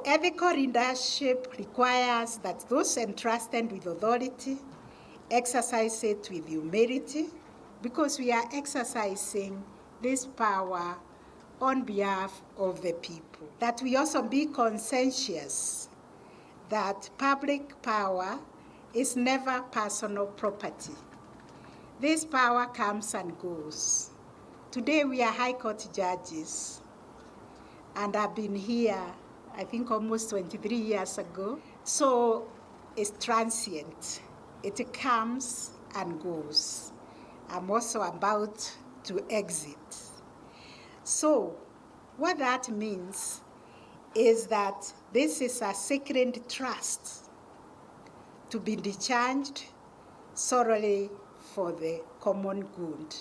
Ethical leadership requires that those entrusted with authority exercise it with humility, because we are exercising this power on behalf of the people. That we also be conscientious that public power is never personal property. This power comes and goes. Today we are High Court judges, and I've been here, I think, almost 23 years ago. So it's transient. It comes and goes. I'm also about to exit. So what that means is that this is a sacred trust to be discharged solely for the common good.